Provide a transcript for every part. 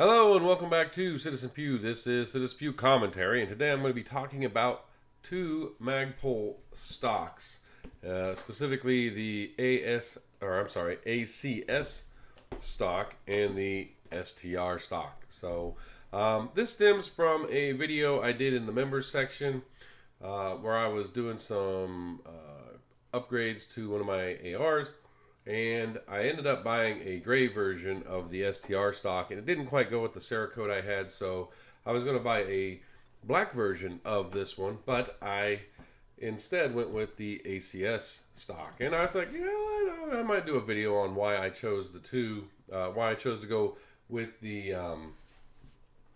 Hello and welcome back to Citizen Pew. This is Citizen Pew Commentary, and today I'm going to be talking about two Magpul stocks, specifically the ACS stock and the STR stock. So this stems from a video I did in the members section where I was doing some upgrades to one of my ARs. And I ended up buying a gray version of the STR stock, and it didn't quite go with the Cerakote I had, so I was going to buy a black version of this one, but I instead went with the ACS stock. And I was like, I might do a video on why I chose why I chose to go with the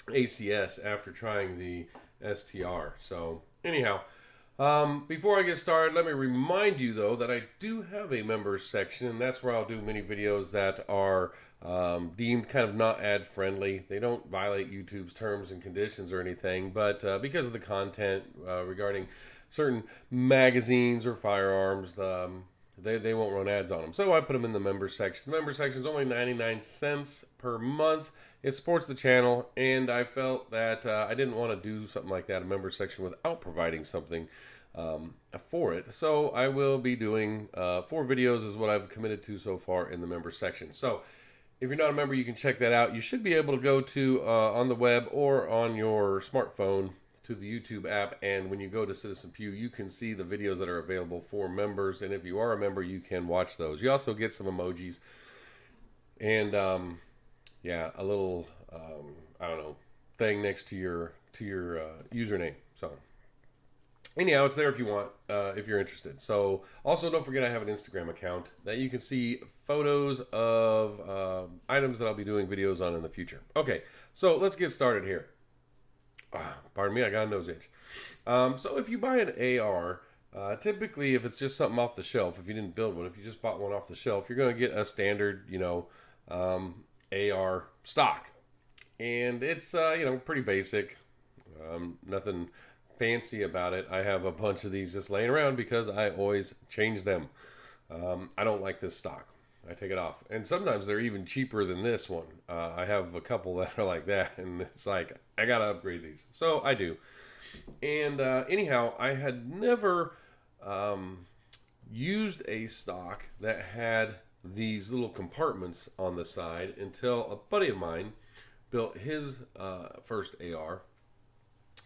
ACS after trying the STR. So anyhow, before I get started, let me remind you though that I do have a members section, and that's where I'll do many videos that are deemed kind of not ad friendly. They don't violate YouTube's terms and conditions or anything, but because of the content regarding certain magazines or firearms, they won't run ads on them. So I put them in the members section. The members section is only 99 cents per month. It supports the channel, and I felt that I didn't want to do something like that, a members section, without providing something for it. So I will be doing 4 videos is what I've committed to so far in the members section. So if you're not a member, you can check that out. You should be able to go to on the web or on your smartphone to the YouTube app, and when you go to Citizen Pew, you can see the videos that are available for members, and if you are a member, you can watch those. You also get some emojis and yeah, a little I don't know, thing next to your username. So anyhow, it's there if you want, if you're interested. So also don't forget I have an Instagram account that you can see photos of items that I'll be doing videos on in the future. Okay, so let's get started here. Pardon me, I got a nose itch. So if you buy an AR, typically if it's just something off the shelf, if you didn't build one, if you just bought one off the shelf, you're going to get a standard, AR stock. And it's, pretty basic. Nothing fancy about it. I have a bunch of these just laying around because I always change them. I don't like this stock. I take it off. And sometimes they're even cheaper than this one. I have a couple that are like that, and it's like, I gotta upgrade these. So I do. And anyhow, I had never used a stock that had these little compartments on the side until a buddy of mine built his first AR,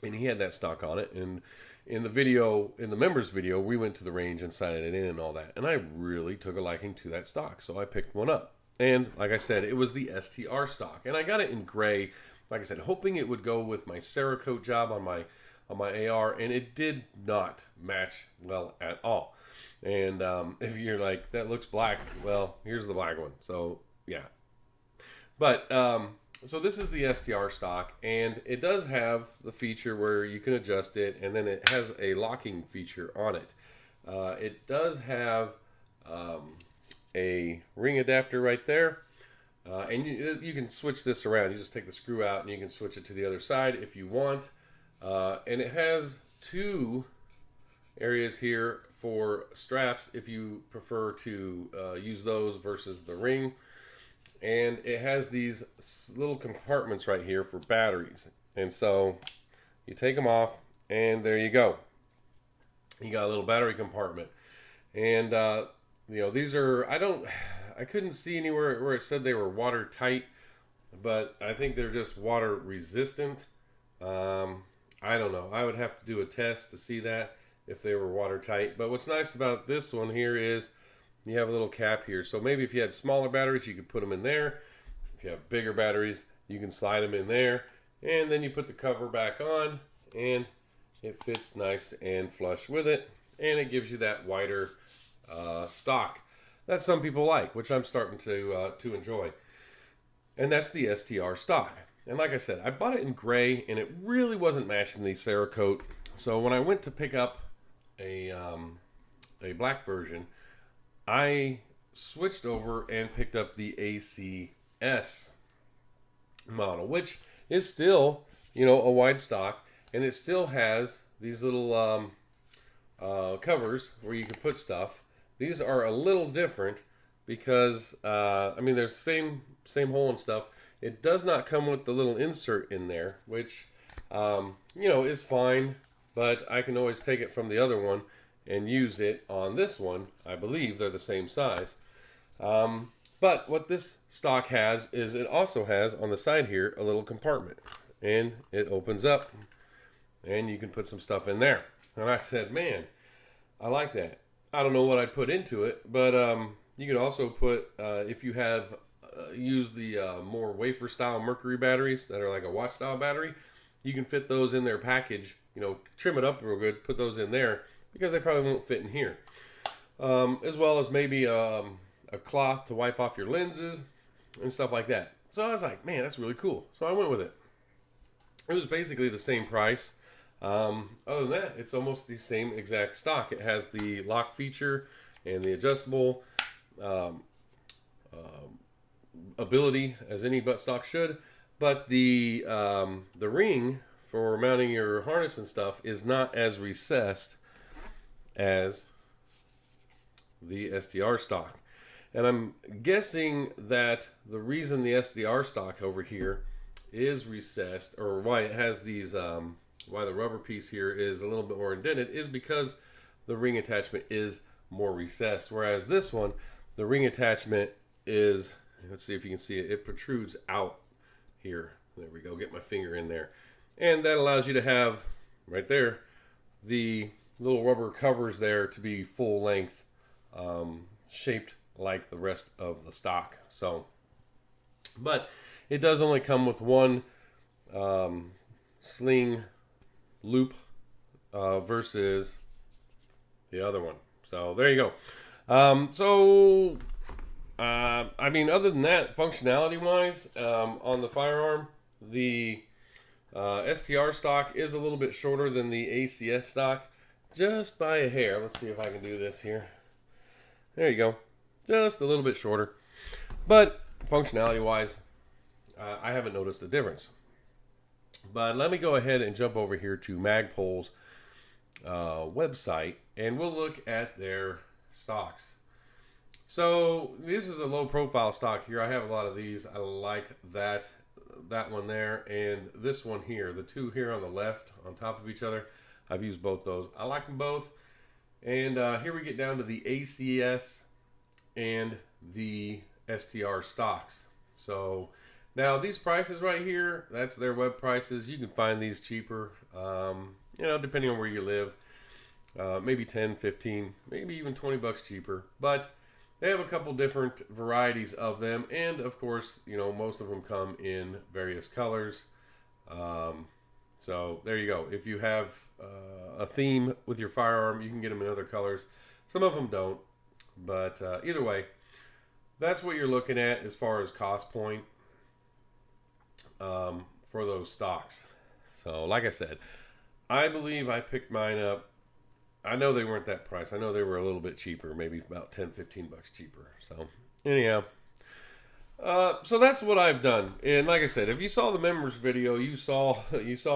and he had that stock on it. And in the members video, we went to the range and sighted it in and all that. And I really took a liking to that stock, so I picked one up. And like I said, it was the STR stock, and I got it in gray. Like I said, hoping it would go with my Cerakote job on my AR, and it did not match well at all. And if you're like, that looks black, well, here's the black one. So yeah, but so this is the STR stock, and it does have the feature where you can adjust it, and then it has a locking feature on it. It does have a ring adapter right there, and you can switch this around. You just take the screw out, and you can switch it to the other side if you want. And it has 2 areas here for straps if you prefer to use those versus the ring. And it has these little compartments right here for batteries. And so you take them off, and there you go. You got a little battery compartment. And, these are, I couldn't see anywhere where it said they were watertight, but I think they're just water resistant. I don't know. I would have to do a test to see that, if they were watertight. But what's nice about this one here is you have a little cap here. So maybe if you had smaller batteries, you could put them in there. If you have bigger batteries, you can slide them in there. And then you put the cover back on, and it fits nice and flush with it. And it gives you that wider stock that some people like, which I'm starting to enjoy. And that's the STR stock. And like I said, I bought it in gray, and it really wasn't matching the Cerakote. So when I went to pick up a black version, I switched over and picked up the ACS model, which is still, a wide stock, and it still has these little covers where you can put stuff. These are a little different because, there's same hole and stuff. It does not come with the little insert in there, which, you know, is fine, but I can always take it from the other one and use it on this one. I believe they're the same size. But what this stock has is it also has on the side here a little compartment, and it opens up and you can put some stuff in there. And I said, man, I like that. I don't know what I'd put into it, but you can also put, if you have used the more wafer style mercury batteries that are like a watch style battery, you can fit those in their package, you know, trim it up real good, put those in there because they probably won't fit in here. As well as maybe a cloth to wipe off your lenses and stuff like that. So I was like, man, that's really cool. So I went with it. It was basically the same price. Other than that, it's almost the same exact stock. It has the lock feature and the adjustable ability as any buttstock should, but the ring for mounting your harness and stuff is not as recessed as the STR stock. And I'm guessing that the reason the STR stock over here is recessed, or why it has these, why the rubber piece here is a little bit more indented, is because the ring attachment is more recessed. Whereas this one, the ring attachment is, let's see if you can see it, it protrudes out here. There we go, get my finger in there. And that allows you to have, right there, the little rubber covers there to be full length, shaped like the rest of the stock. So, but it does only come with one sling loop versus the other one. So there you go. I mean, other than that, functionality wise, on the firearm, the STR stock is a little bit shorter than the ACS stock, just by a hair. Let's see if I can do this here. There you go. Just a little bit shorter. But functionality wise, I haven't noticed a difference. But let me go ahead and jump over here to Magpul's website, and we'll look at their stocks. So this is a low profile stock here. I have a lot of these. I like that one there and this one here. The two here on the left on top of each other. I've used both those. I like them both. And here we get down to the ACS and the STR stocks. So now these prices right here, that's their web prices. You can find these cheaper, you know, depending on where you live. Maybe 10, 15, maybe even 20 bucks cheaper. But they have a couple different varieties of them. And of course, you know, most of them come in various colors. So there you go. If you have a theme with your firearm, you can get them in other colors. Some of them don't. But either way, that's what you're looking at as far as cost point for those stocks. So like I said, I believe I picked mine up. I know they weren't that price. I know they were a little bit cheaper, maybe about 10, 15 bucks cheaper. So anyhow, so that's what I've done. And like I said, if you saw the members video, you saw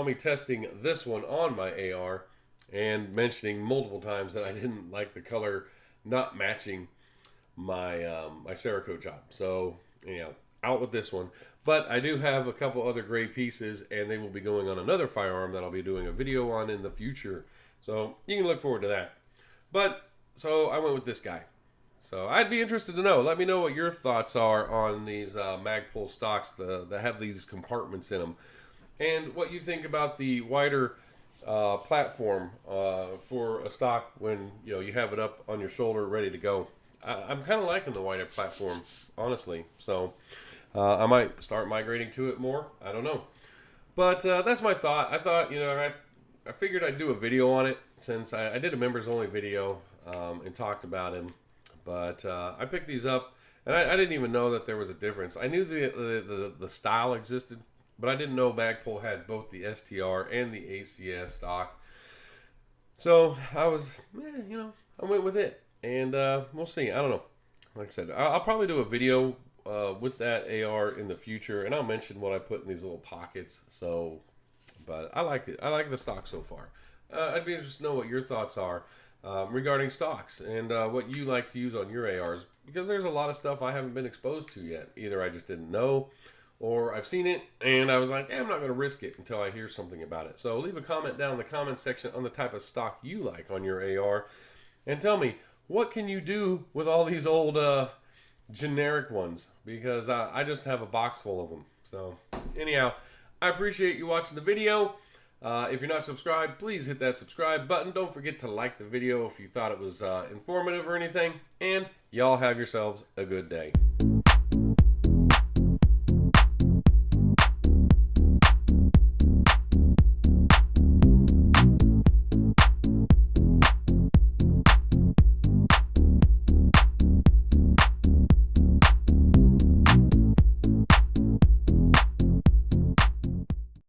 me testing this one on my AR and mentioning multiple times that I didn't like the color not matching my my Cerakote job. So, you know, out with this one. But I do have a couple other gray pieces, and they will be going on another firearm that I'll be doing a video on in the future. So you can look forward to that. But so I went with this guy. So I'd be interested to know. Let me know what your thoughts are on these Magpul stocks that have these compartments in them, and what you think about the wider platform for a stock when you have it up on your shoulder ready to go. I'm kind of liking the wider platform, honestly. So I might start migrating to it more. I don't know, but that's my thought. I thought I figured I'd do a video on it since I did a members only video and talked about him. But I picked these up, and I didn't even know that there was a difference. I knew the style existed, but I didn't know Magpul had both the STR and the ACS stock. So I was, I went with it, and we'll see. I don't know. Like I said, I'll probably do a video with that AR in the future, and I'll mention what I put in these little pockets. So, but I like it. I like the stock so far. I'd be interested to know what your thoughts are regarding stocks and what you like to use on your ARs, because there's a lot of stuff I haven't been exposed to yet. Either I just didn't know, or I've seen it and I was like, I'm not going to risk it until I hear something about it. So leave a comment down in the comment section on the type of stock you like on your AR, and tell me, what can you do with all these old generic ones? Because I just have a box full of them. So anyhow, I appreciate you watching the video. If you're not subscribed, please hit that subscribe button. Don't forget to like the video if you thought it was informative or anything. And y'all have yourselves a good day.